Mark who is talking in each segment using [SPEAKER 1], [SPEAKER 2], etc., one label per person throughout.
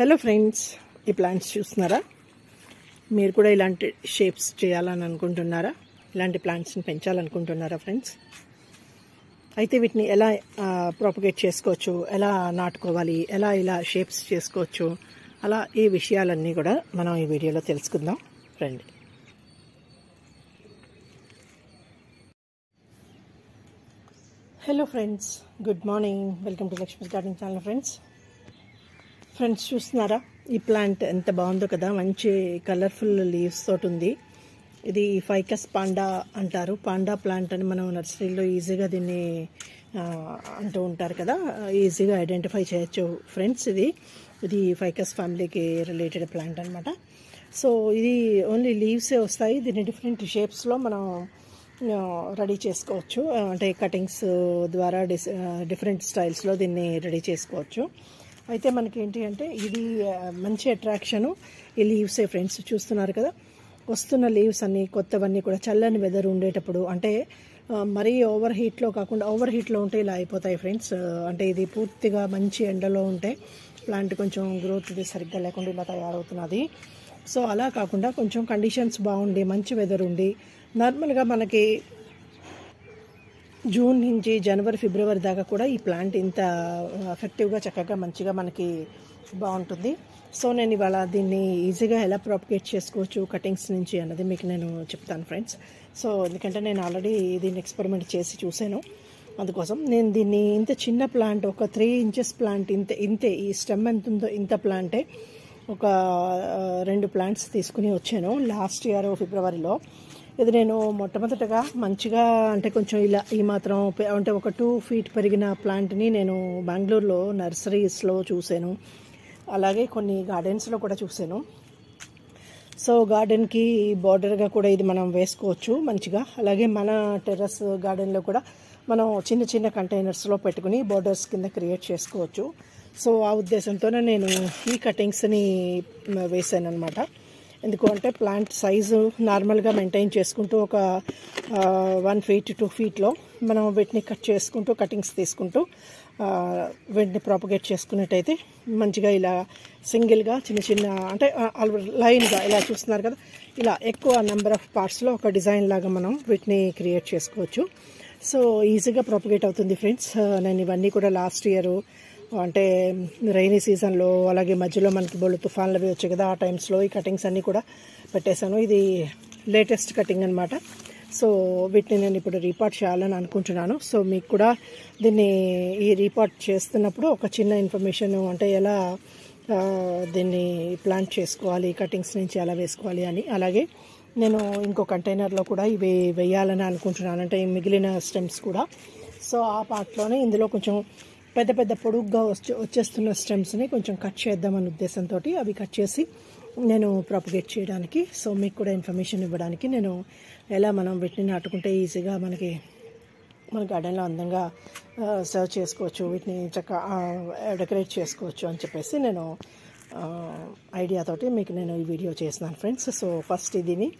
[SPEAKER 1] Hello friends, ఈ plants చూస్తున్నారా? మీరు కూడా ఇలాంటి షేప్స్ చేయాలని అనుకుంటున్నారా? ఇలాంటి ప్లాంట్స్ని పెంచాలనుకుంటున్నారా ఫ్రెండ్స్? అయితే వీటిని ఎలా ప్రాపగేట్ చేసుకోవచ్చు, ఎలా నాటుకోవాలి, ఎలా ఇలా షేప్స్ చేసుకోవచ్చు, అలా ఈ విషయాలన్నీ కూడా మనం ఈ వీడియోలో తెలుసుకుందాం రండి. Hello friends, good morning. Welcome to Lakshmi's garden channel. Friends చూస్తున్నారా? ఈ ప్లాంట్ ఎంత బాగుందో కదా, మంచి కలర్ఫుల్ లీవ్స్ తోటి ఉంది. ఇది ఫైకస్ పాండా అంటారు. పాండా ప్లాంట్ అని మనం నర్సరీలో ఈజీగా దీన్ని అంటూ ఉంటారు కదా, ఈజీగా ఐడెంటిఫై చేయొచ్చు ఫ్రెండ్స్. ఇది ఫైకస్ ఫ్యామిలీకి రిలేటెడ్ ప్లాంట్ అనమాట. సో ఇది ఓన్లీ లీవ్సే వస్తాయి. దీన్ని డిఫరెంట్ షేప్స్లో మనం రెడీ చేసుకోవచ్చు. అంటే కటింగ్స్ ద్వారా డిఫరెంట్ స్టైల్స్లో దీన్ని రెడీ చేసుకోవచ్చు. అయితే మనకి ఏంటి అంటే ఇది మంచి అట్రాక్షను ఈ లీవ్సే ఫ్రెండ్స్. చూస్తున్నారు కదా, వస్తున్న లీవ్స్ అన్నీ కొత్తవన్నీ కూడా చల్లని వెదర్ ఉండేటప్పుడు, అంటే మరీ ఓవర్ హీట్లో కాకుండా, ఓవర్ హీట్లో ఉంటే ఇలా అయిపోతాయి ఫ్రెండ్స్. అంటే ఇది పూర్తిగా మంచి ఎండలో ఉంటే ప్లాంట్ కొంచెం గ్రోత్ ఇది సరిగ్గా లేకుండా ఇలా తయారవుతున్నది. సో అలా కాకుండా కొంచెం కండిషన్స్ బాగుండి, మంచి వెదర్ ఉండి, నార్మల్గా మనకి జూన్ నుంచి జనవరి ఫిబ్రవరి దాకా కూడా ఈ ప్లాంట్ ఇంత ఎఫెక్టివ్గా చక్కగా మంచిగా మనకి బాగుంటుంది. సో నేను ఇవాళ దీన్ని ఈజీగా ఎలా ప్రాపగేట్ చేసుకోవచ్చు కటింగ్స్ నుంచి అన్నది మీకు నేను చెప్తాను ఫ్రెండ్స్. సో ఎందుకంటే నేను ఆల్రెడీ దీన్ని ఎక్స్పెరిమెంట్ చేసి చూశాను. అందుకోసం నేను దీన్ని ఇంత చిన్న ప్లాంట్, ఒక 3 inches ప్లాంట్, ఇంతే ఈ స్టెమ్ ఎంత ఉందో ఇంత ప్లాంటే ఒక 2 plants తీసుకుని వచ్చాను లాస్ట్ ఇయర్ ఫిబ్రవరిలో. ఇది నేను మొట్టమొదటగా మంచిగా, అంటే కొంచెం ఇలా ఈ మాత్రం, అంటే ఒక 2 feet పెరిగిన ప్లాంట్ని నేను బెంగళూరులో నర్సరీస్లో చూశాను. అలాగే కొన్ని గార్డెన్స్లో కూడా చూశాను. సో గార్డెన్కి బార్డర్గా కూడా ఇది మనం వేసుకోవచ్చు మంచిగా. అలాగే మన టెర్రస్ గార్డెన్లో కూడా మనం చిన్న చిన్న కంటైనర్స్లో పెట్టుకుని బార్డర్స్ కింద క్రియేట్ చేసుకోవచ్చు. సో ఆ ఉద్దేశంతోనే నేను ఈ కటింగ్స్ని వేసాను అనమాట. ఎందుకు అంటే ప్లాంట్ సైజు నార్మల్గా మెయింటైన్ చేసుకుంటూ ఒక 1 feet 2 feetలో మనం వీటిని కట్ చేసుకుంటూ, కటింగ్స్ తీసుకుంటూ వీటిని ప్రాపగేట్ చేసుకున్నట్టయితే మంచిగా ఇలా సింగిల్గా చిన్న చిన్న, అంటే లైన్గా ఇలా చూస్తున్నారు కదా, ఇలా ఎక్కువ నెంబర్ ఆఫ్ పార్ట్స్లో ఒక డిజైన్ లాగా మనం వీటిని క్రియేట్ చేసుకోవచ్చు. సో ఈజీగా ప్రాపగేట్ అవుతుంది ఫ్రెండ్స్. నేను ఇవన్నీ కూడా లాస్ట్ ఇయర్, అంటే రైనీ సీజన్లో, అలాగే మధ్యలో మనకి బోళ్ళు తుఫాన్లు అవి వచ్చాయి కదా, ఆ టైమ్స్లో ఈ కటింగ్స్ అన్నీ కూడా పెట్టేశాను. ఇది లేటెస్ట్ కటింగ్ అనమాట. సో వీటిని నేను ఇప్పుడు రీపార్ట్ చేయాలని అనుకుంటున్నాను. సో మీకు కూడా దీన్ని ఈ రీపార్ట్ చేస్తున్నప్పుడు ఒక చిన్న ఇన్ఫర్మేషన్, అంటే ఎలా దీన్ని ప్లాంట్ చేసుకోవాలి, కటింగ్స్ నుంచి ఎలా వేసుకోవాలి అని. అలాగే నేను ఇంకో కంటైనర్లో కూడా ఇవి వేయాలని అనుకుంటున్నాను, అంటే మిగిలిన స్టెమ్స్ కూడా. సో ఆ పార్ట్లోనే ఇందులో కొంచెం పెద్ద పెద్ద పొడుగ్గా వచ్చేస్తున్న స్టెమ్స్ని కొంచెం కట్ చేద్దామనే ఉద్దేశంతో అవి కట్ చేసి నేను ప్రాపగేట్ చేయడానికి, సో మీకు కూడా ఇన్ఫర్మేషన్ ఇవ్వడానికి, నేను ఎలా మనం వీటిని నాటుకుంటే ఈజీగా మనకి మన గార్డెన్లో అందంగా సర్వ్ చేసుకోవచ్చు, వీటిని చక్కగా డెకరేట్ చేసుకోవచ్చు అని చెప్పేసి నేను ఐడియాతోటి మీకు నేను ఈ వీడియో చేస్తున్నాను ఫ్రెండ్స్. సో ఫస్ట్ దీన్ని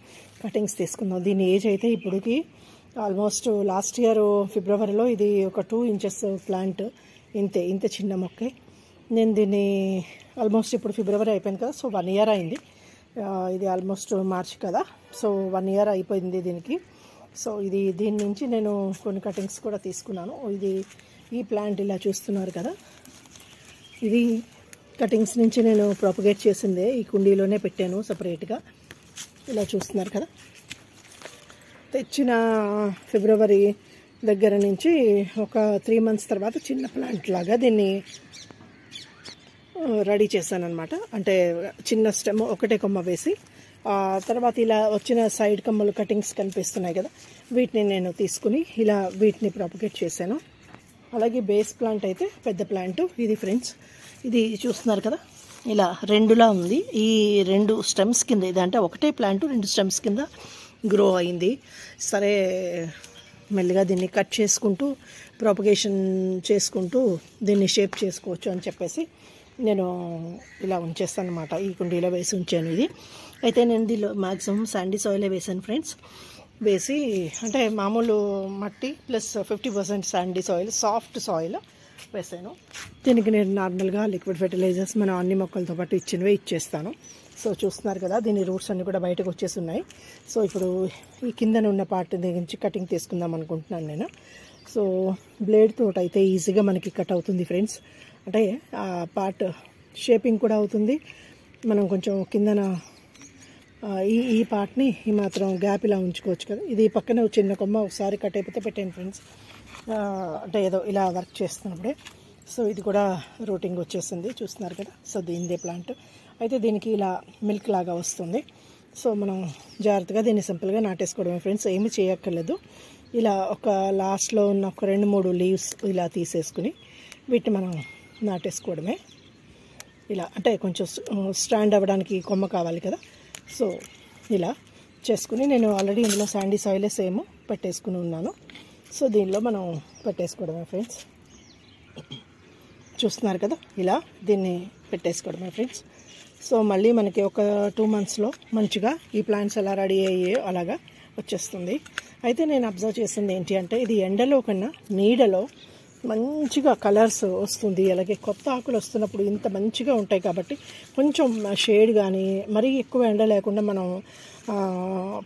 [SPEAKER 1] కటింగ్స్ తీసుకుందాం. దీని ఏజ్ అయితే ఇప్పటికి ఆల్మోస్ట్ లాస్ట్ ఇయర్ ఫిబ్రవరిలో ఇది ఒక 2 inches ప్లాంట్, ఇంత చిన్న మొక్కే. నేను దీన్ని ఆల్మోస్ట్ ఇప్పుడు ఫిబ్రవరి అయిపోయింది కదా, సో 1 year అయింది. ఇది ఆల్మోస్ట్ మార్చ్ కదా, సో 1 year అయిపోయింది దీనికి. సో దీని నుంచి నేను కొన్ని కటింగ్స్ కూడా తీసుకున్నాను. ఈ ప్లాంట్ ఇలా చూస్తున్నారు కదా, ఇది కటింగ్స్ నుంచి నేను ప్రాపగేట్ చేసిందే, ఈ కుండీలోనే పెట్టాను సపరేట్గా. ఇలా చూస్తున్నారు కదా, తెచ్చిన ఫిబ్రవరి దగ్గర నుంచి ఒక 3 months తర్వాత చిన్న ప్లాంట్ లాగా దీన్ని రెడీ చేశాను అనమాట. అంటే చిన్న స్టెమ్ ఒకటే కొమ్మ వేసి, తర్వాత ఇలా వచ్చిన సైడ్ కొమ్మలు కటింగ్స్ కనిపిస్తున్నాయి కదా, వీటిని నేను తీసుకుని ఇలా వీటిని ప్రాపగేట్ చేశాను. అలాగే బేస్ ప్లాంట్ అయితే పెద్ద ప్లాంట్ ఇది ఫ్రెండ్స్. ఇది చూస్తున్నారు కదా, ఇలా 2లా ఉంది. ఈ 2 stems కింద, ఇది అంటే ఒకటే ప్లాంట్ 2 stems కింద గ్రో అయింది. సరే మెల్లిగా దీన్ని కట్ చేసుకుంటూ ప్రాపగేషన్ చేసుకుంటూ దీన్ని షేప్ చేసుకోవచ్చు అని చెప్పేసి నేను ఇలా ఉంచేస్తాను అనమాట. ఈ కుండీలో వేసి ఉంచాను ఇది. అయితే నేను దీనిలో మ్యాక్సిమం శాండీ సాయిలే వేసాను ఫ్రెండ్స్. వేసి, అంటే మామూలు మట్టి plus 50% Sandy soil, soft soil వేసాను. దీనికి నేను నార్మల్గా లిక్విడ్ ఫెర్టిలైజర్స్ మనం అన్ని మొక్కలతో పాటు ఇచ్చినవే ఇచ్చేస్తాను. సో చూస్తున్నారు కదా, దీని రూట్స్ అన్నీ కూడా బయటకు వచ్చేసి ఉన్నాయి. సో ఇప్పుడు ఈ కిందన ఉన్న పార్ట్ నుంచి కటింగ్ తీసుకుందాం అనుకుంటున్నాను నేను. సో బ్లేడ్ తోటి అయితే ఈజీగా మనకి కట్ అవుతుంది ఫ్రెండ్స్. అంటే ఆ పార్ట్ షేపింగ్ కూడా అవుతుంది. మనం కొంచెం కిందన ఈ పార్ట్ని ఈ మాత్రం గ్యాప్ ఇలా ఉంచుకోవచ్చు కదా. ఇది పక్కన చిన్న కొమ్మ ఒకసారి కట్ అయిపోతే పెట్టాను ఫ్రెండ్స్. అంటే ఏదో ఇలా వర్క్ చేస్తున్నప్పుడే. సో ఇది కూడా రూటింగ్ వచ్చేసింది చూస్తున్నారు కదా. సో దీనిదే ప్లాంట్ అయితే దీనికి ఇలా మిల్క్ లాగా వస్తుంది. సో మనం జాగ్రత్తగా దీన్ని సింపుల్గా నాటేసుకోవడమే ఫ్రెండ్స్, ఏమి చేయక్కర్లేదు. ఇలా ఒక లాస్ట్లో ఉన్న ఒక 2-3 లీవ్స్ ఇలా తీసేసుకుని వీటిని మనం నాటేసుకోవడమే. ఇలా అంటే కొంచెం స్టాండ్ అవ్వడానికి కొమ్మ కావాలి కదా. సో ఇలా చేసుకుని నేను ఆల్రెడీ ఇందులో శాండీ సాయిలే సేమ్ పెట్టేసుకుని ఉన్నాను. సో దీనిలో మనం పెట్టేసుకోవడమే ఫ్రెండ్స్. చూస్తున్నారు కదా, ఇలా దీన్ని పెట్టేసుకోవడమే ఫ్రెండ్స్. సో మళ్ళీ మనకి ఒక 2 monthsలో మంచిగా ఈ ప్లాంట్స్ ఎలా రెడీ అయ్యాయో అలాగా వచ్చేస్తుంది. అయితే నేను అబ్జర్వ్ చేసింది ఏంటి అంటే, ఇది ఎండలో కన్నా నీడలో మంచిగా కలర్స్ వస్తుంది. అలాగే కొత్త ఆకులు వస్తున్నప్పుడు ఇంత మంచిగా ఉంటాయి కాబట్టి కొంచెం షేడ్ కానీ మరీ ఎక్కువ ఎండ లేకుండా మనం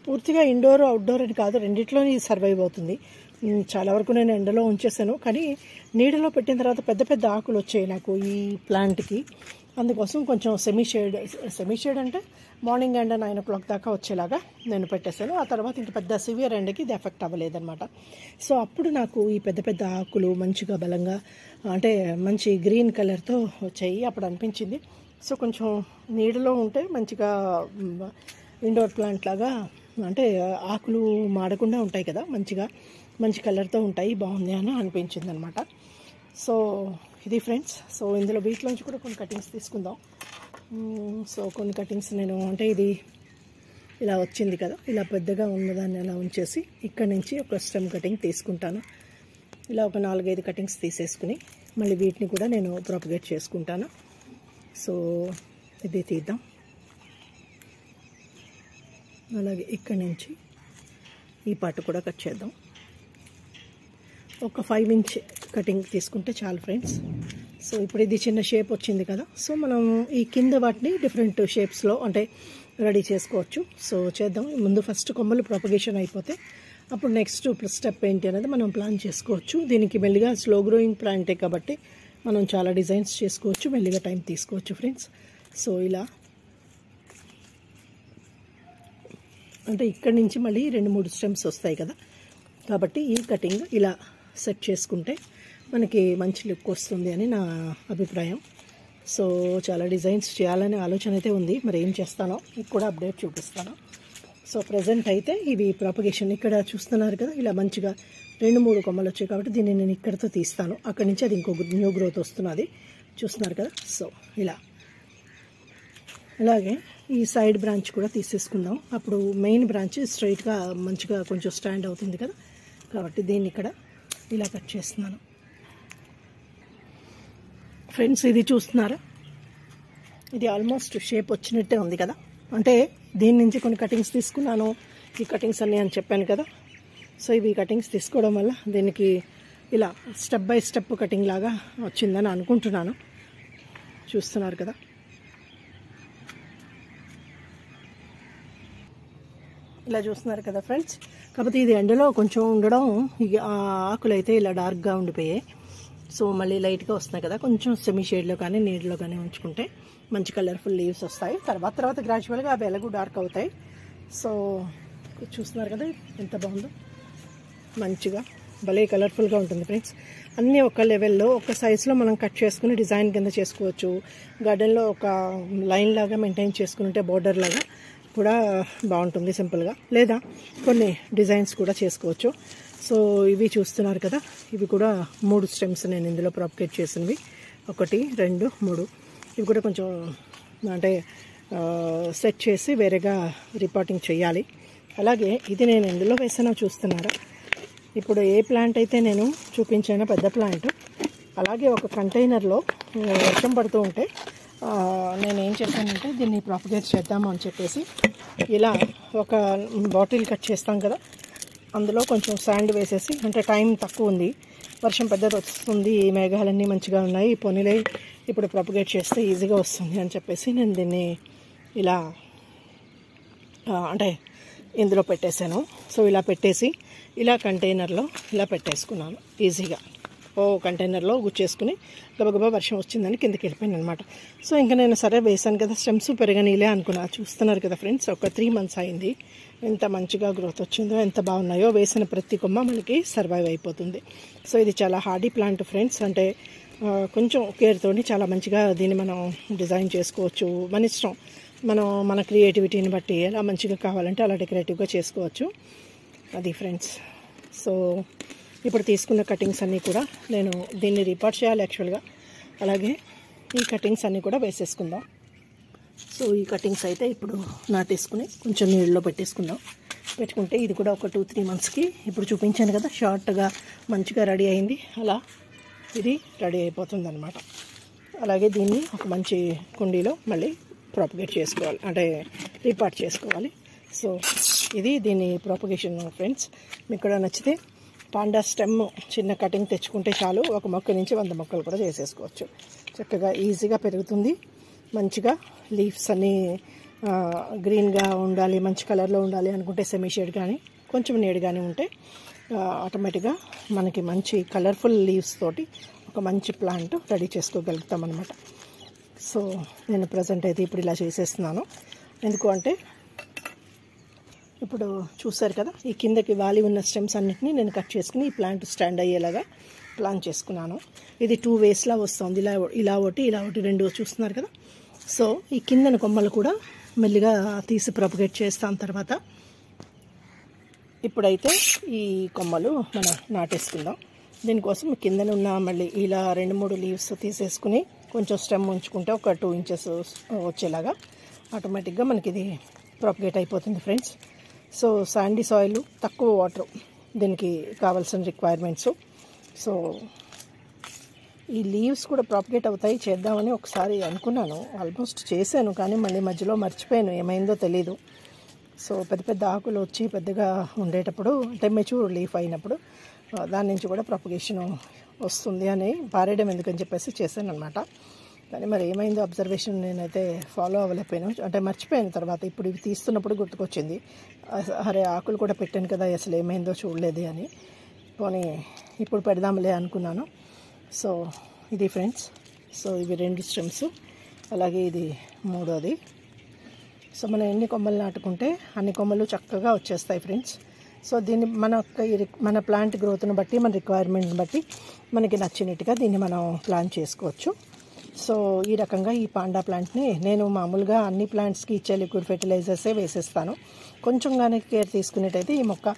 [SPEAKER 1] పూర్తిగా ఇండోర్ అవుట్డోర్ అని కాదు, రెండిట్లోనే సర్వైవ్ అవుతుంది. చాలా వరకు నేను ఎండలో ఉంచేసాను, కానీ నీడలో పెట్టిన తర్వాత పెద్ద పెద్ద ఆకులు వచ్చాయి నాకు ఈ ప్లాంట్కి. అందుకోసం కొంచెం సెమీ షేడ్ అంటే మార్నింగ్ ఎండ 9 o'clock దాకా వచ్చేలాగా నేను పెట్టేశాను. ఆ తర్వాత ఇంక పెద్ద సివియర్ ఎండకి ఇది ఎఫెక్ట్ అవ్వలేదన్నమాట. సో అప్పుడు నాకు ఈ పెద్ద పెద్ద ఆకులు మంచిగా బలంగా అంటే మంచి గ్రీన్ కలర్తో వచ్చాయి. అప్పుడు అనిపించింది సో కొంచెం నీడలో ఉంటే మంచిగా ఇండోర్ ప్లాంట్ లాగా అంటే ఆకులు మాడకుండా ఉంటాయి కదా, మంచి కలర్తో ఉంటాయి, బాగుంది అని అనిపించింది అనమాట. సో ఇది ఫ్రెండ్స్. సో ఇందులో వీటిలోంచి కూడా కొన్ని కటింగ్స్ తీసుకుందాం. సో కొన్ని కటింగ్స్ నేను అంటే ఇది ఇలా వచ్చింది కదా, ఇలా పెద్దగా ఉన్నదాన్ని అలా ఉంచేసి ఇక్కడ నుంచి ఒక స్టెమ్ కటింగ్ తీసుకుంటాను. ఇలా ఒక 4-5 కటింగ్స్ తీసేసుకుని మళ్ళీ వీటిని కూడా నేను ప్రాపగేట్ చేసుకుంటాను. సో ఇది తీద్దాం. అలాగే ఇక్కడ నుంచి ఈ పార్ట్ కూడా కట్ చేద్దాం. ఒక 5 inch కటింగ్ తీసుకుంటే చాలు ఫ్రెండ్స్. సో ఇప్పుడు ఇది చిన్న షేప్ వచ్చింది కదా, సో మనం ఈ కింద వాటిని డిఫరెంట్ షేప్స్లో అంటే రెడీ చేసుకోవచ్చు. సో చేద్దాం. ముందు ఫస్ట్ కొమ్మలు ప్రాపగేషన్ అయిపోతే అప్పుడు నెక్స్ట్ స్టెప్ ఏంటి అనేది మనం ప్లాన్ చేసుకోవచ్చు. దీనికి మెల్లిగా స్లో గ్రోయింగ్ ప్లాంటే కాబట్టి మనం చాలా డిజైన్స్ చేసుకోవచ్చు, మెల్లిగా టైం తీసుకోవచ్చు ఫ్రెండ్స్. సో ఇలా అంటే ఇక్కడి నుంచి మళ్ళీ 2-3 స్టెమ్స్ వస్తాయి కదా, కాబట్టి ఈ కటింగ్ ఇలా సెట్ చేసుకుంటే మనకి మంచి లుక్ వస్తుంది అని నా అభిప్రాయం. సో చాలా డిజైన్స్ చేయాలనే ఆలోచన అయితే ఉంది, మరి ఏం చేస్తానో మీకు కూడా అప్డేట్ చూపిస్తాను. సో ప్రజెంట్ అయితే ఇవి ప్రాపగేషన్ ఇక్కడ చూస్తున్నారు కదా, ఇలా మంచిగా 2-3 కొమ్మలు వచ్చాయి కాబట్టి దీన్ని నేను ఇక్కడితో తీస్తాను. అక్కడి నుంచి అది ఇంకో న్యూ గ్రోత్ వస్తున్నది చూస్తున్నారు కదా. సో ఇలా అలాగే ఈ సైడ్ బ్రాంచ్ కూడా తీసేసుకుందాం. అప్పుడు మెయిన్ బ్రాంచ్ స్ట్రైట్గా మంచిగా కొంచెం స్టాండ్ అవుతుంది కదా, కాబట్టి దీన్ని ఇక్కడ ఇలా కట్ చేస్తున్నాను ఫ్రెండ్స్. ఇది చూస్తున్నారా, ఇది ఆల్మోస్ట్ షేప్ వచ్చినట్టే ఉంది కదా. అంటే దీని నుంచి కొన్ని కటింగ్స్ తీసుకున్నాను, ఈ కటింగ్స్ అన్నీ అని చెప్పాను కదా. సో ఇవి కటింగ్స్ తీసుకోవడం వల్ల దీనికి ఇలా స్టెప్ బై స్టెప్ కటింగ్ లాగా వచ్చిందని అనుకుంటున్నాను. చూస్తున్నారు కదా. ఇలా చూస్తున్నారు కదా ఫ్రెండ్స్. కాకపోతే ఇది ఎండలో కొంచెం ఉండడం, ఆకులు అయితే ఇలా డార్క్గా ఉండిపోయాయి. సో మళ్ళీ లైట్గా వస్తున్నాయి కదా, కొంచెం సెమీ షేడ్లో కానీ నీడలో కానీ ఉంచుకుంటే మంచి కలర్ఫుల్ లీవ్స్ వస్తాయి. తర్వాత గ్రాడ్యువల్గా అవి ఎలాగూ డార్క్ అవుతాయి. సో చూస్తున్నారు కదా ఎంత బాగుందో, మంచిగా భలే కలర్ఫుల్గా ఉంటుంది ఫ్రెండ్స్. అన్నీ ఒక లెవెల్లో ఒక సైజులో మనం కట్ చేసుకుని డిజైన్ కింద చేసుకోవచ్చు. గార్డెన్లో ఒక లైన్ లాగా మెయింటైన్ చేసుకుంటే బోర్డర్ లాగా కూడా బాగుంటుంది సింపుల్గా, లేదా కొన్ని డిజైన్స్ కూడా చేసుకోవచ్చు. సో ఇవి చూస్తున్నారు కదా, ఇవి కూడా 3 స్టెమ్స్ నేను ఇందులో ప్రాపగేట్ చేసినవి. 1, 2, 3. ఇవి కూడా కొంచెం అంటే సెట్ చేసి వేరేగా రిపోర్టింగ్ చేయాలి. అలాగే ఇది నేను ఎందులో వేసానో చూస్తున్నారా. ఇప్పుడు ఏ ప్లాంట్ అయితే నేను చూపించానో పెద్ద ప్లాంట్, అలాగే ఒక కంటైనర్లో వర్షం పడుతూ ఉంటే నేను ఏం చేశానంటే దీన్ని ప్రాపగేట్ చేద్దాము అని చెప్పేసి ఇలా ఒక బాటిల్ కట్ చేస్తాం కదా, అందులో కొంచెం శాండ్ వేసేసి, అంటే టైం తక్కువ ఉంది వర్షం పెద్దది వస్తుంది, ఈ మేఘాలన్నీ మంచిగా ఉన్నాయి, పోనీలే ఇప్పుడు ప్రొపగేట్ చేస్తే ఈజీగా వస్తుంది అని చెప్పేసి నేను దీన్ని ఇలా అంటే ఇందులో పెట్టేశాను. సో ఇలా పెట్టేసి ఇలా కంటైనర్లో ఇలా పెట్టేసుకున్నాను ఈజీగా. కంటైనర్లో గుచ్చేసుకుని గబగబా వర్షం వచ్చిందని కిందకి వెళ్ళిపోయాను అనమాట. సో ఇంకా నేను సరే వేసాను కదా, స్టెమ్స్ పెరగనీలే అనుకున్నా. చూస్తున్నారు కదా ఫ్రెండ్స్, ఒక 3 months అయింది. ఎంత మంచిగా గ్రోత్ వచ్చిందో, ఎంత బాగున్నాయో. వేసిన ప్రతి కొమ్మ మనకి సర్వైవ్ అయిపోతుంది. సో ఇది చాలా హార్డీ ప్లాంట్ ఫ్రెండ్స్. అంటే కొంచెం కేర్తో చాలా మంచిగా దీన్ని మనం డిజైన్ చేసుకోవచ్చు. మన ఇష్టం, మన క్రియేటివిటీని బట్టి ఎలా మంచిగా కావాలంటే అలా డెకరేటివ్గా చేసుకోవచ్చు. అది ఫ్రెండ్స్. సో ఇప్పుడు తీసుకున్న కటింగ్స్ అన్నీ కూడా నేను దీన్ని రీపాట్ చేయాలి యాక్చువల్గా. అలాగే ఈ కటింగ్స్ అన్నీ కూడా వేసేసుకుందాం. సో ఈ కటింగ్స్ అయితే ఇప్పుడు నాటేసుకుని కొంచెం నీళ్ళలో పెట్టేసుకుందాం. పెట్టుకుంటే ఇది కూడా ఒక 2-3 monthsకి ఇప్పుడు చూపించాను కదా షార్ట్గా మంచిగా రెడీ అయింది, అలా ఇది రెడీ అయిపోతుంది అనమాట. అలాగే దీన్ని ఒక మంచి కుండీలో మళ్ళీ ప్రాపగేట్ చేసుకోవాలి, అంటే రీపాట్ చేసుకోవాలి. సో ఇది దీని ప్రాపగేషన్ ఫ్రెండ్స్. మీకు కూడా నచ్చితే పాండా స్టెమ్ చిన్న కటింగ్ తెచ్చుకుంటే చాలు, ఒక మొక్క నుంచి 100 మొక్కలు కూడా చేసేసుకోవచ్చు. చక్కగా ఈజీగా పెరుగుతుంది. మంచిగా లీవ్స్ అన్నీ గ్రీన్గా ఉండాలి, మంచి కలర్లో ఉండాలి అనుకుంటే సెమీ షేడ్ కానీ కొంచెం నీడ్ కానీ ఉంటే ఆటోమేటిక్గా మనకి మంచి కలర్ఫుల్ లీవ్స్ తోటి ఒక మంచి ప్లాంట్ రెడీ చేసుకోగలుగుతాం అనమాట. సో నేను ప్రజెంట్ అయితే ఇప్పుడు ఇలా చేసేస్తున్నాను. ఎందుకు అంటే ఇప్పుడు చూసారు కదా, ఈ కిందకి వాలి ఉన్న స్టెమ్స్ అన్నిటినీ నేను కట్ చేసుకుని ఈ ప్లాంట్ స్టాండ్ అయ్యేలాగా ప్లాన్ చేసుకున్నాను. ఇది 2 waysలా వస్తుంది, ఇలా ఒకటి 2 చూస్తున్నారు కదా. సో ఈ కిందన కొమ్మలు కూడా మెల్లిగా తీసి ప్రొపగేట్ చేస్తాం తర్వాత. ఇప్పుడైతే ఈ కొమ్మలు మనం నాటేసుకుందాం. దీనికోసం కిందన ఉన్న మళ్ళీ ఇలా 2-3 లీవ్స్ తీసేసుకుని కొంచెం స్టెమ్ ఉంచుకుంటే ఒక 2 inches వచ్చేలాగా ఆటోమేటిక్గా మనకి ఇది ప్రొపగేట్ అయిపోతుంది ఫ్రెండ్స్. సో శాండీ సాయిల్, తక్కువ వాటర్ దీనికి కావాల్సిన రిక్వైర్మెంట్స్. సో ఈ లీవ్స్ కూడా ప్రాపగేట్ అవుతాయి చేద్దామని ఒకసారి అనుకున్నాను, ఆల్మోస్ట్ చేశాను, కానీ మళ్ళీ మధ్యలో మర్చిపోయాను, ఏమైందో తెలీదు. సో పెద్ద ఆకులు వచ్చి పెద్దగా ఉండేటప్పుడు, అంటే మెచ్యూర్ లీఫ్ అయినప్పుడు దాని నుంచి కూడా ప్రాపగేషన్ వస్తుంది అని పారేయడం ఎందుకని చెప్పేసి చేశాను అనమాట. కానీ మరి ఏమైందో అబ్జర్వేషన్ నేనైతే ఫాలో అవ్వలేకపోయాను, అంటే మర్చిపోయాను. తర్వాత ఇప్పుడు ఇవి తీస్తున్నప్పుడు గుర్తుకొచ్చింది, అరే ఆకులు కూడా పెట్టాను కదా, అసలు ఏమైందో చూడలేదు అని. పోనీ ఇప్పుడు పెడదాంలే అనుకున్నాను. సో ఇది ఫ్రెండ్స్. సో ఇవి 2 stems, అలాగే ఇది 3వది. సో మనం ఎన్ని కొమ్మలు నాటుకుంటే అన్ని కొమ్మలు చక్కగా వచ్చేస్తాయి ఫ్రెండ్స్. సో దీన్ని మన ప్లాంట్ గ్రోత్ను బట్టి, మన రిక్వైర్మెంట్ని బట్టి మనకి నచ్చినట్టుగా దీన్ని మనం ప్లాన్ చేసుకోవచ్చు. సో ఈ రకంగా ఈ పాండా ప్లాంట్ని నేను మామూలుగా అన్ని ప్లాంట్స్కి ఇచ్చే లిక్విడ్ ఫెర్టిలైజర్సే వేసేస్తాను. కొంచెంగానే కేర్ తీసుకునేటైతే ఈ మొక్క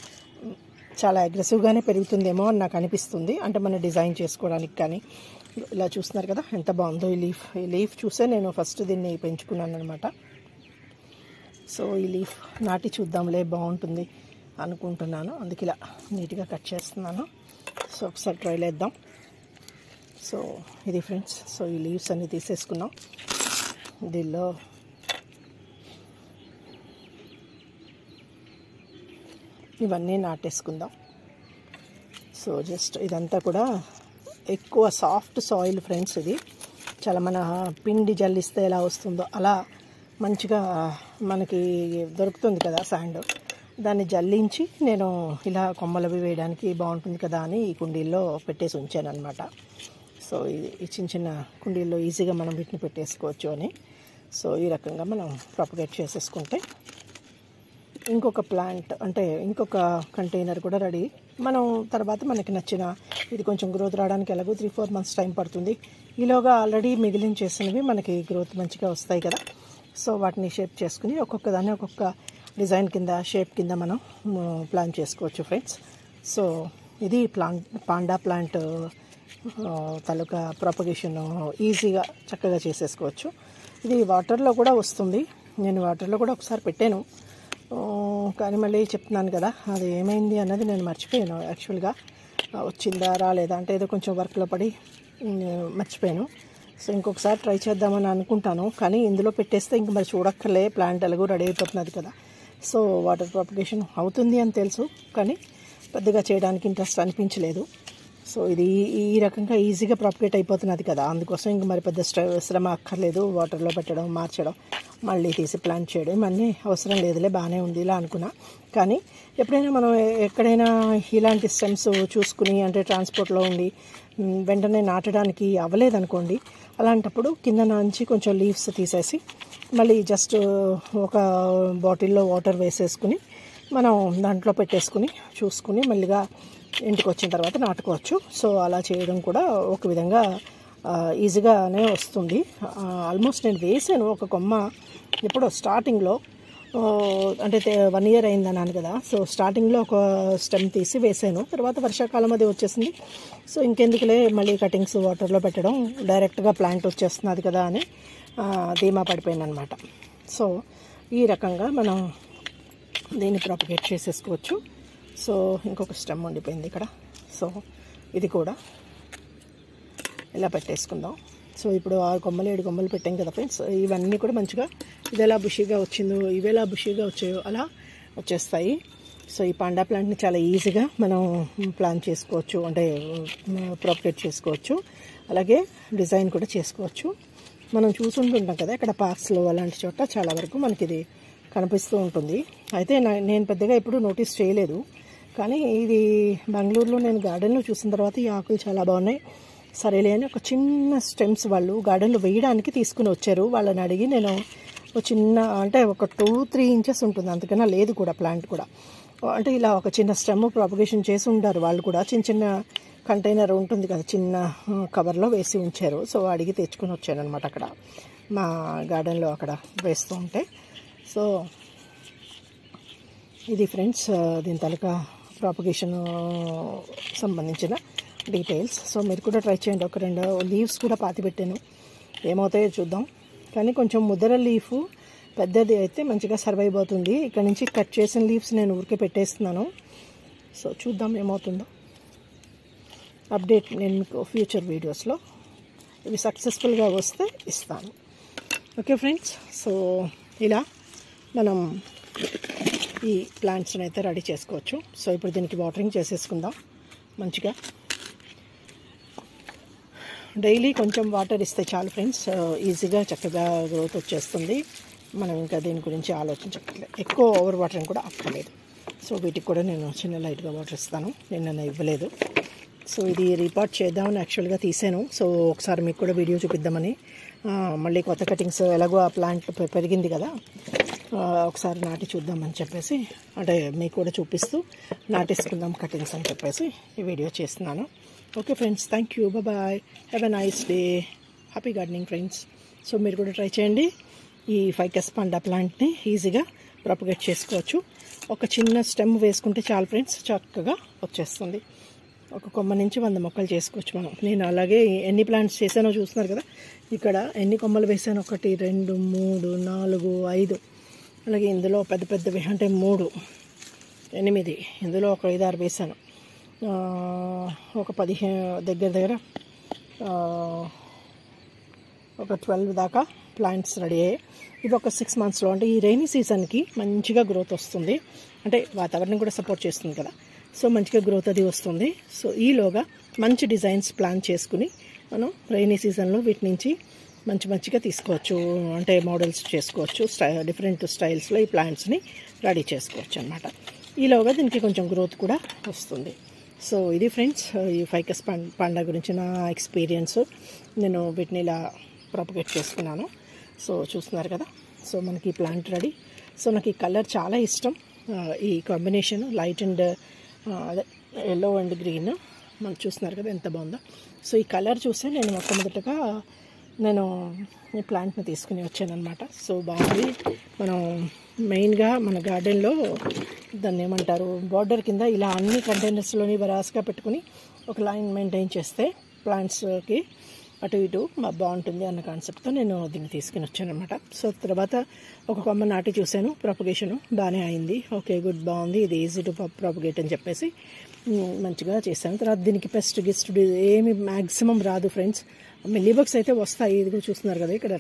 [SPEAKER 1] చాలా అగ్రెసివ్గానే పెరుగుతుందేమో అని నాకు అనిపిస్తుంది, అంటే మనం డిజైన్ చేసుకోవడానికి. కానీ ఇలా చూస్తున్నారు కదా ఎంత బాగుందో ఈ లీఫ్ చూసే నేను ఫస్ట్ దీన్ని పెంచుకున్నాను అనమాట. సో ఈ లీఫ్ నాటి చూద్దాంలే, బాగుంటుంది అనుకుంటున్నాను, అందుకే ఇలా నీట్గా కట్ చేస్తున్నాను. సో ఒకసారి ట్రై చేద్దాం. సో ఇది ఫ్రెండ్స్. సో ఈ లీవ్స్ అన్నీ తీసేసుకున్నాం, దీనిలో ఇవన్నీ నాటేసుకుందాం. సో జస్ట్ ఇదంతా కూడా ఎక్కువ సాఫ్ట్ సాయిల్ ఫ్రెండ్స్. ఇది చాలా మన పిండి జల్లిస్తే ఎలా వస్తుందో అలా మంచిగా మనకి దొరుకుతుంది కదా శాండ్, దాన్ని జల్లించి నేను ఇలా కొమ్మలవి వేయడానికి బాగుంటుంది కదా అని ఈ కుండీల్లో పెట్టేసి ఉంచాను అనమాట. సో ఈ చిన్న కుండీల్లో ఈజీగా మనం వీటిని పెట్టేసుకోవచ్చు అని. సో ఈ రకంగా మనం ప్రాపగేట్ చేసేసుకుంటే ఇంకొక ప్లాంట్, అంటే ఇంకొక కంటైనర్ కూడా రెడీ. మనం తర్వాత మనకి నచ్చిన, ఇది కొంచెం గ్రోత్ రావడానికి ఎలాగో 3-4 months టైం పడుతుంది. ఈలోగా ఆల్రెడీ మిగిలిన చేసినవి మనకి గ్రోత్ మంచిగా వస్తాయి కదా. సో వాటిని షేప్ చేసుకుని ఒక్కొక్క దాన్ని ఒక్కొక్క డిజైన్ కింద, షేప్ కింద మనం ప్లాన్ చేసుకోవచ్చు ఫ్రెండ్స్. సో ఇది పాండా ప్లాంట్ తాలూకా ప్రాపగేషన్ ఈజీగా చక్కగా చేసేసుకోవచ్చు. ఇది వాటర్లో కూడా వస్తుంది. నేను వాటర్లో కూడా ఒకసారి పెట్టాను, కానీ మళ్ళీ చెప్తున్నాను కదా, అది ఏమైంది అన్నది నేను మర్చిపోయాను. యాక్చువల్గా వచ్చిందా రాలేదా అంటే ఏదో కొంచెం వర్క్లో పడి మర్చిపోయాను. సో ఇంకొకసారి ట్రై చేద్దామని అనుకుంటాను, కానీ ఇందులో పెట్టేస్తే ఇంక మరి చూడక్కర్లే, ప్లాంట్ ఎలాగో రెడీ అయిపోతున్నది కదా. సో వాటర్ ప్రాపగేషన్ అవుతుంది అని తెలుసు, కానీ పెద్దగా చేయడానికి ఇంట్రెస్ట్ అనిపించలేదు. సో ఇది ఈ రకంగా ఈజీగా ప్రాపగేట్ అయిపోతున్నది కదా, అందుకోసం ఇంక మరి పెద్ద శ్రమ అక్కర్లేదు. వాటర్లో పెట్టడం, మార్చడం, మళ్ళీ తీసి ప్లాంట్ చేయడం ఇవన్నీ అవసరం లేదులే, బాగానే ఉంది ఇలా అనుకున్నా. కానీ ఎప్పుడైనా మనం ఎక్కడైనా ఇలాంటి స్టెమ్స్ చూసుకుని అంటే ట్రాన్స్పోర్ట్లో ఉండి వెంటనే నాటడానికి అవ్వలేదనుకోండి, అలాంటప్పుడు కింద నుంచి కొంచెం లీవ్స్ తీసేసి మళ్ళీ జస్ట్ ఒక బాటిల్లో వాటర్ వేసేసుకుని మనం దాంట్లో పెట్టేసుకుని చూసుకుని మళ్ళీగా ఇంటికి వచ్చిన తర్వాత నాటుకోవచ్చు. సో అలా చేయడం కూడా ఒక విధంగా ఈజీగానే వస్తుంది. ఆల్మోస్ట్ నేను వేసాను ఒక కొమ్మ ఎప్పుడో స్టార్టింగ్లో, అంటే 1 year అయిందన్నాను కదా. సో స్టార్టింగ్లో ఒక స్టెమ్ తీసి వేసాను, తర్వాత వర్షాకాలం అది వచ్చేసింది. సో ఇంకెందుకులే మళ్ళీ కటింగ్స్ వాటర్లో పెట్టడం, డైరెక్ట్గా ప్లాంట్ వచ్చేస్తున్నది కదా అని ధీమా పడిపోయింది అనమాట. సో ఈ రకంగా మనం దీన్ని ప్రాపగేట్ చేసేసుకోవచ్చు. సో ఇంకొక స్టెమ్ ఉండిపోయింది ఇక్కడ. సో ఇది కూడా ఇలా పెట్టేసుకుందాం. సో ఇప్పుడు 6 కొమ్మలు 7 కొమ్మలు పెట్టాం కదా ఫ్రెండ్స్, ఇవన్నీ కూడా మంచిగా ఇది ఎలా బుషీగా వచ్చిందో, ఇవి ఎలా బుషీగా వచ్చాయో అలా వచ్చేస్తాయి. సో ఈ పాండా ప్లాంట్ని చాలా ఈజీగా మనం ప్లాన్ చేసుకోవచ్చు, అంటే ప్రాపగేట్ చేసుకోవచ్చు. అలాగే డిజైన్ కూడా చేసుకోవచ్చు. మనం చూసుంటుంటాం కదా ఇక్కడ పార్క్స్లో అలాంటి చోట చాలా వరకు మనకి ఇది కనిపిస్తూ ఉంటుంది. అయితే నేను పెద్దగా ఎప్పుడూ నోటీస్ చేయలేదు, కానీ ఇది బెంగళూరులో నేను గార్డెన్లో చూసిన తర్వాత ఈ ఆకులు చాలా బాగున్నాయి, సరేలే అని ఒక చిన్న స్టెమ్స్ వాళ్ళు గార్డెన్లో వేయడానికి తీసుకుని వచ్చారు. వాళ్ళని అడిగి నేను ఒక చిన్న, అంటే ఒక 2-3 inches ఉంటుంది, అంతకన్నా లేదు కూడా ప్లాంట్ కూడా. అంటే ఇలా ఒక చిన్న స్టెమ్ ప్రాపగేషన్ చేసి ఉంటారు వాళ్ళు కూడా. చిన్న చిన్న కంటైనర్ ఉంటుంది కదా, చిన్న కవర్లో వేసి ఉంచారు. సో అడిగి తెచ్చుకొని వచ్చాను అనమాట అక్కడ మా గార్డెన్లో అక్కడ వేస్తూ ఉంటే. సో ఇది ఫ్రెండ్స్ దీని తాలూకా ప్రాపగేషన్ సంబంధించిన డీటెయిల్స్. సో మీరు కూడా ట్రై చేయండి. ఒక 2 లీవ్స్ కూడా పాతి పెట్టాను, ఏమవుతాయో చూద్దాం. కానీ కొంచెం ముద్దర లీఫ్ పెద్దది అయితే మంచిగా సర్వైవ్ అవుతుంది. ఇక్కడ నుంచి కట్ చేసిన లీవ్స్ నేను ఊరికే పెట్టేస్తున్నాను. సో చూద్దాం ఏమవుతుందో, అప్డేట్ నేను మీకు ఫ్యూచర్ వీడియోస్లో ఇవి సక్సెస్ఫుల్గా వస్తే ఇస్తాను. ఓకే ఫ్రెండ్స్, సో ఇలా మనం ఈ ప్లాంట్స్ని అయితే రెడీ చేసుకోవచ్చు. సో ఇప్పుడు దీనికి వాటరింగ్ చేసేసుకుందాం మంచిగా. డైలీ కొంచెం వాటర్ ఇస్తే చాలు ఫ్రెండ్స్, ఈజీగా చక్కగా గ్రోత్ వచ్చేస్తుంది. మనం ఇంకా దీని గురించి ఆలోచించక్కర్లేదు, ఎక్కువ ఓవర్ వాటరింగ్ కూడా అక్కర్లేదు. సో వీటికి కూడా నేను చిన్న లైట్గా వాటర్ ఇస్తాను, నేను ఇవ్వలేదు. సో ఇది రీపార్ట్ చేద్దామని యాక్చువల్గా తీసాను. సో ఒకసారి మీకు కూడా వీడియో చూపిద్దామని, మళ్ళీ కొత్త కటింగ్స్ ఎలాగో ఆ ప్లాంట్ పెరిగింది కదా, ఒకసారి నాటి చూద్దామని చెప్పేసి, అంటే మీకు కూడా చూపిస్తూ నాటేసుకుందాం కటింగ్స్ అని చెప్పేసి ఈ వీడియో చేస్తున్నాను. Okay friends, thank you, bye, have a nice day, happy gardening friends. So మీరు కూడా ట్రై చేయండి. ఈ ఫైకస్ పాండా ప్లాంట్ని ఈజీగా ప్రాపగేట్ చేసుకోవచ్చు. ఒక చిన్న స్టెమ్ వేసుకుంటే చాలు ఫ్రెండ్స్, చక్కగా వచ్చేస్తుంది. ఒక కొమ్మ నుంచి 100 మొక్కలు చేసుకోవచ్చు మనం. నేను అలాగే ఎన్ని ప్లాంట్స్ చేశానో చూస్తున్నారు కదా, ఇక్కడ ఎన్ని కొమ్మలు వేసాను, 1 2 3 4 5, అలాగే ఇందులో పెద్ద పెద్దవి అంటే 3 8, ఇందులో ఒక 5 6 వేసాను. ఒక 15 దగ్గర ఒక 12 దాకా ప్లాంట్స్ రెడీ అయ్యాయి. ఇది ఒక 6 monthsలో, అంటే ఈ రైనీ సీజన్కి మంచిగా గ్రోత్ వస్తుంది. అంటే వాతావరణం కూడా సపోర్ట్ చేస్తుంది కదా, సో మంచిగా గ్రోత్ అది వస్తుంది. సో ఈలోగా మంచి డిజైన్స్ ప్లాన్ చేసుకుని మనం రైనీ సీజన్లో వీటి నుంచి మంచిగా తీసుకోవచ్చు, అంటే మోడల్స్ చేసుకోవచ్చు. డిఫరెంట్ స్టైల్స్లో ఈ ప్లాంట్స్ని రెడీ చేసుకోవచ్చు అనమాట. ఈలోగా దీనికి కొంచెం గ్రోత్ కూడా వస్తుంది. సో ఇది ఫ్రెండ్స్ ఈ ఫైకస్ పాండా గురించి నా ఎక్స్పీరియన్స్. నేను వీటిని ఇలా ప్రాపగేట్ చేసుకున్నాను. సో చూస్తున్నారు కదా, సో మనకి ఈ ప్లాంట్ రెడీ. సో నాకు ఈ కలర్ చాలా ఇష్టం, ఈ కాంబినేషన్ లైట్ అండ్ అదే ఎల్లో అండ్ గ్రీన్, మనం చూస్తున్నారు కదా ఎంత బాగుందో. సో ఈ కలర్ చూస్తే నేను మొట్టమొదటిగా నేను ఈ ప్లాంట్ని తీసుకుని వచ్చాను అనమాట. సో బాగుంది. మనం మెయిన్గా మన గార్డెన్లో దాన్ని ఏమంటారు, బార్డర్ కింద ఇలా అన్ని కంటైనర్స్లోని వరాస్గా పెట్టుకుని ఒక లైన్ మెయింటైన్ చేస్తే ప్లాంట్స్కి అటు ఇటు బాగుంటుంది అన్న కాన్సెప్ట్తో నేను దీన్ని తీసుకుని వచ్చాను అనమాట. సో తర్వాత ఒక కొమ్మ నాటి చూశాను, ప్రాపగేషన్ బాగానే అయింది. ఓకే గుడ్, బాగుంది, ఇది ఈజీ టు ప్రాపగేట్ అని చెప్పేసి మంచిగా చేశాను. తర్వాత దీనికి పెస్ట్ గిస్ట్ ఏమి మ్యాక్సిమం రాదు ఫ్రెండ్స్. మిల్లీబగ్స్ అయితే వస్తాయి, ఇది కూడా చూస్తున్నారు కదా ఇక్కడ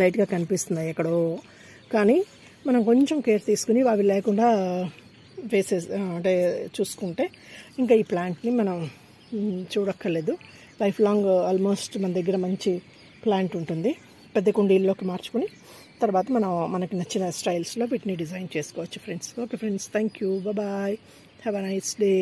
[SPEAKER 1] లైట్గా కనిపిస్తున్నాయి ఎక్కడో. కానీ మనం కొంచెం కేర్ తీసుకుని అవి లేకుండా అంటే చూసుకుంటే ఇంకా ఈ ప్లాంట్ని మనం చూడక్కర్లేదు. లైఫ్ లాంగ్ ఆల్మోస్ట్ మన దగ్గర మంచి ప్లాంట్ ఉంటుంది. పెద్ద కుండీల్లోకి మార్చుకుని తర్వాత మనకి నచ్చిన స్టైల్స్లో వీటిని డిజైన్ చేసుకోవచ్చు friends. Okay friends, thank you, bye, have a nice day.